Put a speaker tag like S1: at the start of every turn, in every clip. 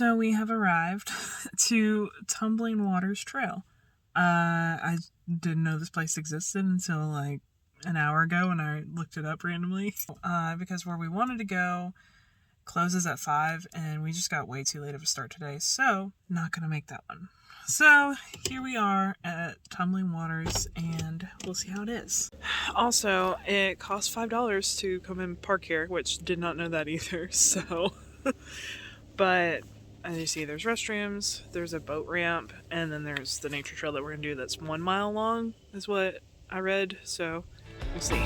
S1: So we have arrived to Tumbling Waters Trail. I didn't know this place existed until like an hour ago when I looked it up randomly. Because where we wanted to go closes at 5 and we just got way too late of a start today, so not gonna make that one. So here we are at Tumbling Waters and we'll see how it is. Also, it costs $5 to come and park here, which did not know that either, so but as you see, there's restrooms, there's a boat ramp, and then there's the nature trail that we're gonna do that's 1 mile long, is what I read, so we'll see.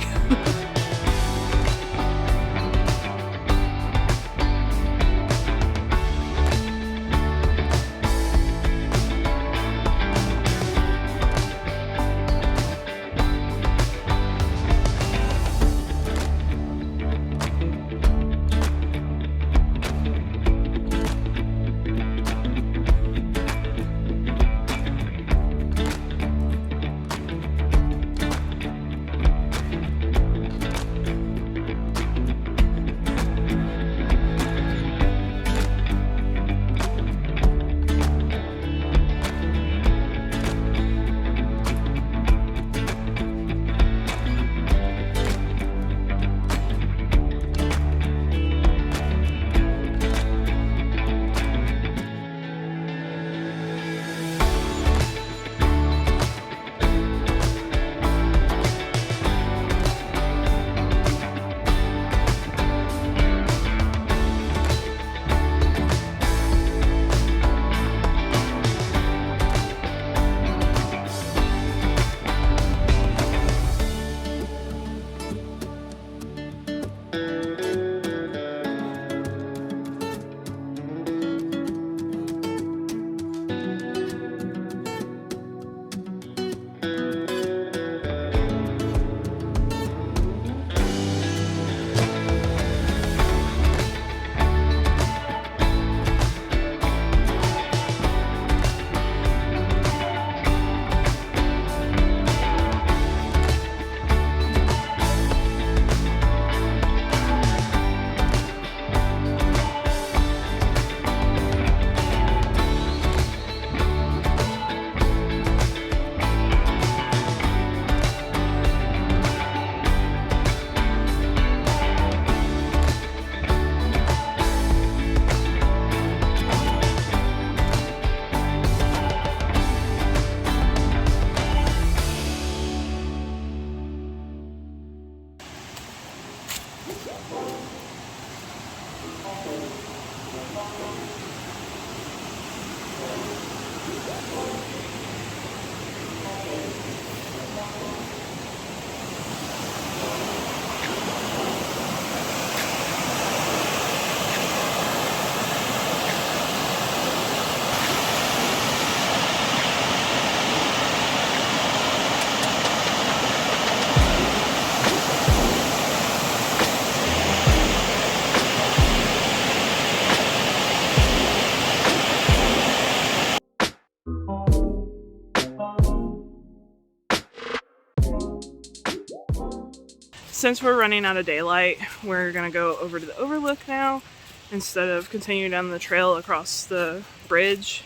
S1: Since we're running out of daylight, we're gonna go over to the overlook now instead of continuing down the trail across the bridge.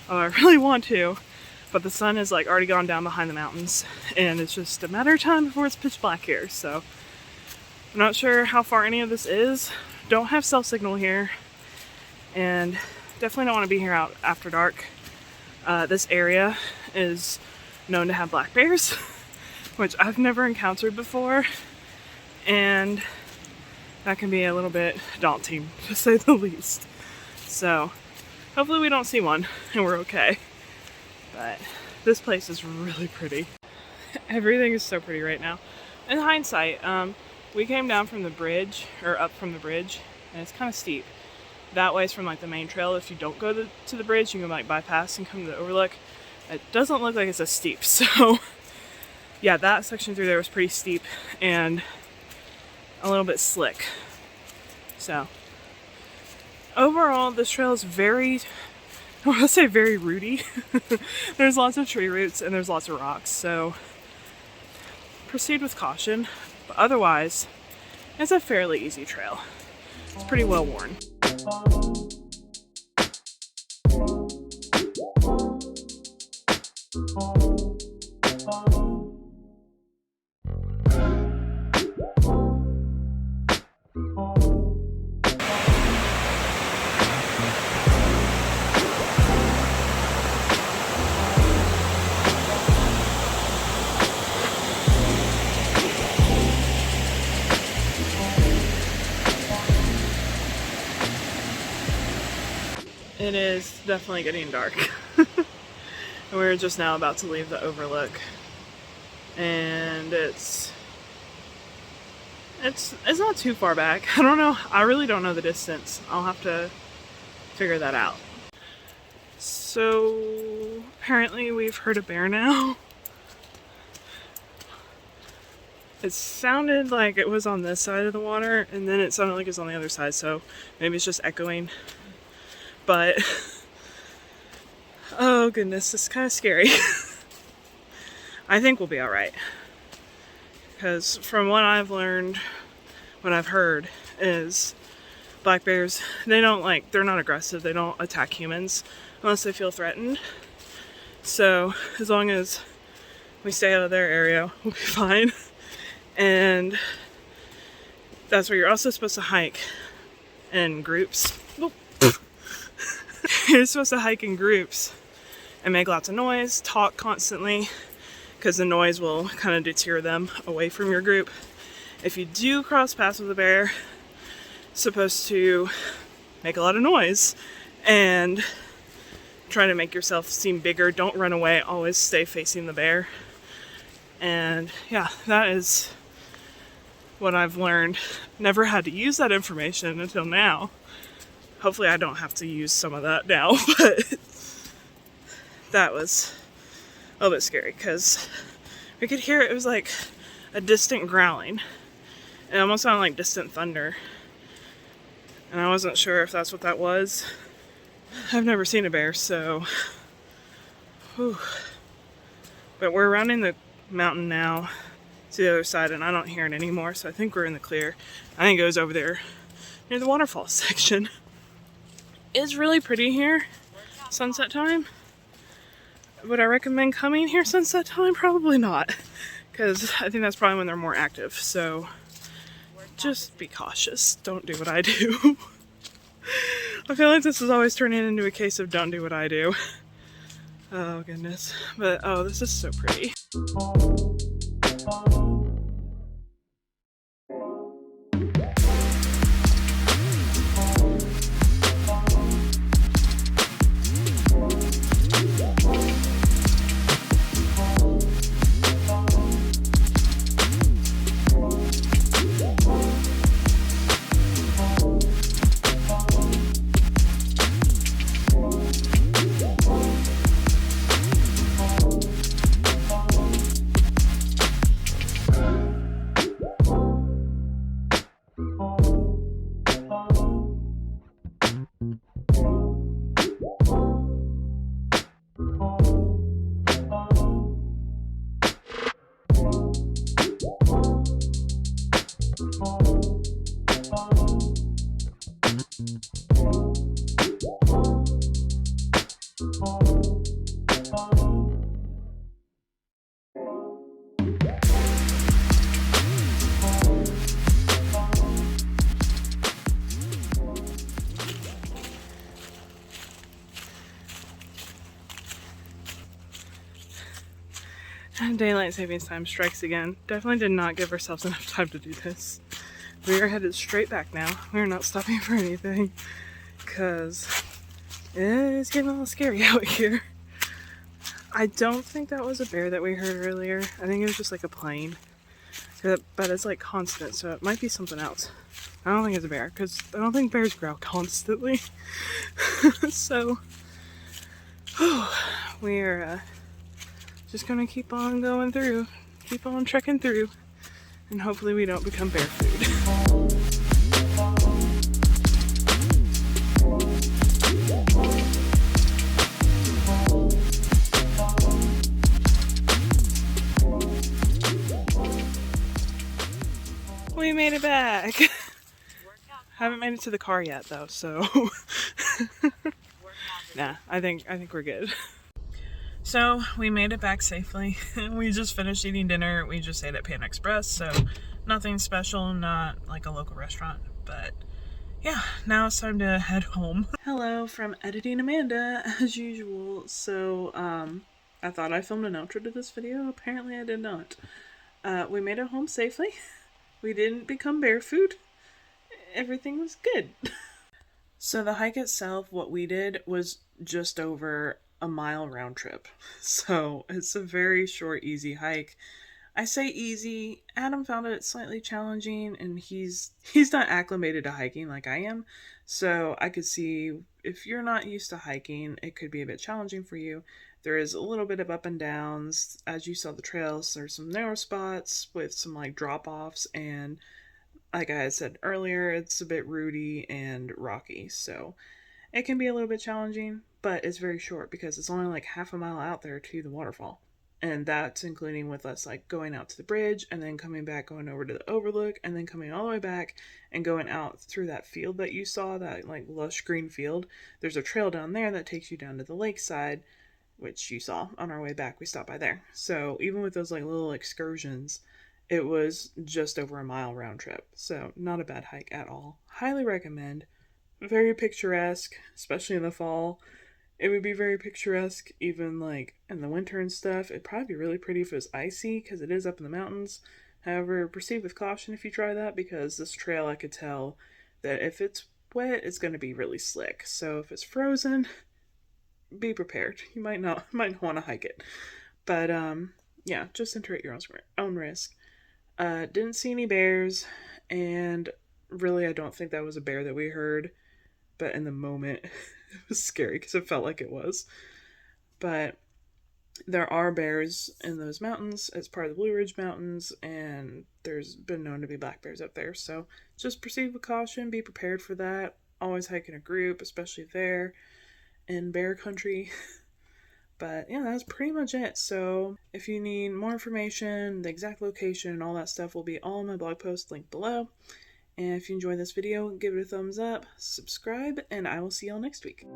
S1: I really want to, but the sun is like already gone down behind the mountains and it's just a matter of time before it's pitch black here, so I'm not sure how far any of this is. Don't have cell signal here and definitely don't want to be here out after dark. This area is known to have black bears, which I've never encountered before, and that can be a little bit daunting, to say the least. So hopefully we don't see one and we're okay. But this place is really pretty. Everything is so pretty right now. In hindsight, we came down from the bridge, or up from the bridge, and it's kind of steep. That way is from like the main trail. If you don't go to the bridge, you can like bypass and come to the overlook. It doesn't look like it's as steep, so yeah, that section through there was pretty steep and a little bit slick. So overall, this trail is very, I want to say very rooty. There's lots of tree roots and there's lots of rocks, so proceed with caution, but otherwise it's a fairly easy trail. It's pretty well worn. It is definitely getting dark. We're just now about to leave the overlook, and it's not too far back. I don't know. I really don't know the distance. I'll have to figure that out. So apparently we've heard a bear now. It sounded like it was on this side of the water, and then it sounded like it's on the other side, so maybe it's just echoing. But oh goodness, it's kind of scary. I think we'll be alright, because from what I've learned, what I've heard is black bears, they're not aggressive, they don't attack humans unless they feel threatened. So as long as we stay out of their area, we'll be fine. And that's where you're also supposed to hike in groups. You're supposed to hike in groups and make lots of noise, talk constantly, because the noise will kind of deter them away from your group. If you do cross paths with a bear, it's supposed to make a lot of noise and try to make yourself seem bigger. Don't run away, always stay facing the bear. And yeah, that is what I've learned. Never had to use that information until now. Hopefully I don't have to use some of that now, but that was a little bit scary because we could hear it was like a distant growling. It almost sounded like distant thunder. And I wasn't sure if that's what that was. I've never seen a bear, so whew. But we're rounding the mountain now to the other side, and I don't hear it anymore, so I think we're in the clear. I think it goes over there near the waterfall section. It's really pretty here, sunset time. Would I recommend coming here sunset time? Probably not, because I think that's probably when they're more active, so just be cautious. Don't do what I do. I feel like this is always turning into a case of don't do what I do. Oh goodness. But oh, this is so pretty. Daylight savings time strikes again. Definitely did not give ourselves enough time to do this. We are headed straight back now. We are not stopping for anything because it's getting a little scary out here. I don't think that was a bear that we heard earlier. I think it was just like a plane, but it's like constant, so it might be something else. I don't think it's a bear because I don't think bears growl constantly. So we're just gonna keep on going through, keep on trekking through, and hopefully we don't become bear food. We made it back. Haven't made it to the car yet though, so nah, I think we're good. So we made it back safely. We just finished eating dinner. We just ate at Pan Express, so nothing special, not like a local restaurant, but yeah, now it's time to head home. Hello from Editing Amanda, as usual. So, I thought I filmed an outro to this video. Apparently I did not. We made it home safely. We didn't become bear food. Everything was good. So the hike itself, what we did was just over a mile round trip. So it's a very short, easy hike. I say easy. Adam found it slightly challenging, and he's not acclimated to hiking like I am. So I could see if you're not used to hiking, it could be a bit challenging for you. There is a little bit of up and downs. As you saw the trails, there's some narrow spots with some like drop offs, and like I said earlier, it's a bit rooty and rocky. So it can be a little bit challenging, but it's very short because it's only like half a mile out there to the waterfall. And that's including with us like going out to the bridge and then coming back, going over to the overlook, and then coming all the way back and going out through that field that you saw, that like lush green field. There's a trail down there that takes you down to the lakeside, which you saw on our way back. We stopped by there. So even with those like little excursions, it was just over a mile round trip. So not a bad hike at all. Highly recommend. Very picturesque, especially in the fall. It would be very picturesque even like in the winter and stuff. It'd probably be really pretty if it was icy because it is up in the mountains. However, proceed with caution if you try that, because this trail, I could tell that if it's wet, it's going to be really slick. So if it's frozen, be prepared. You might not want to hike it. But yeah, just enter at your own risk. Didn't see any bears, and really I don't think that was a bear that we heard, but in the moment it was scary because it felt like it was. But there are bears in those mountains. It's part of the Blue Ridge Mountains, and there's been known to be black bears up there. So just proceed with caution, be prepared for that. Always hike in a group, especially there in bear country. But yeah, that's pretty much it. So if you need more information, the exact location and all that stuff will be all in my blog post linked below. And if you enjoyed this video, give it a thumbs up, subscribe, and I will see y'all next week.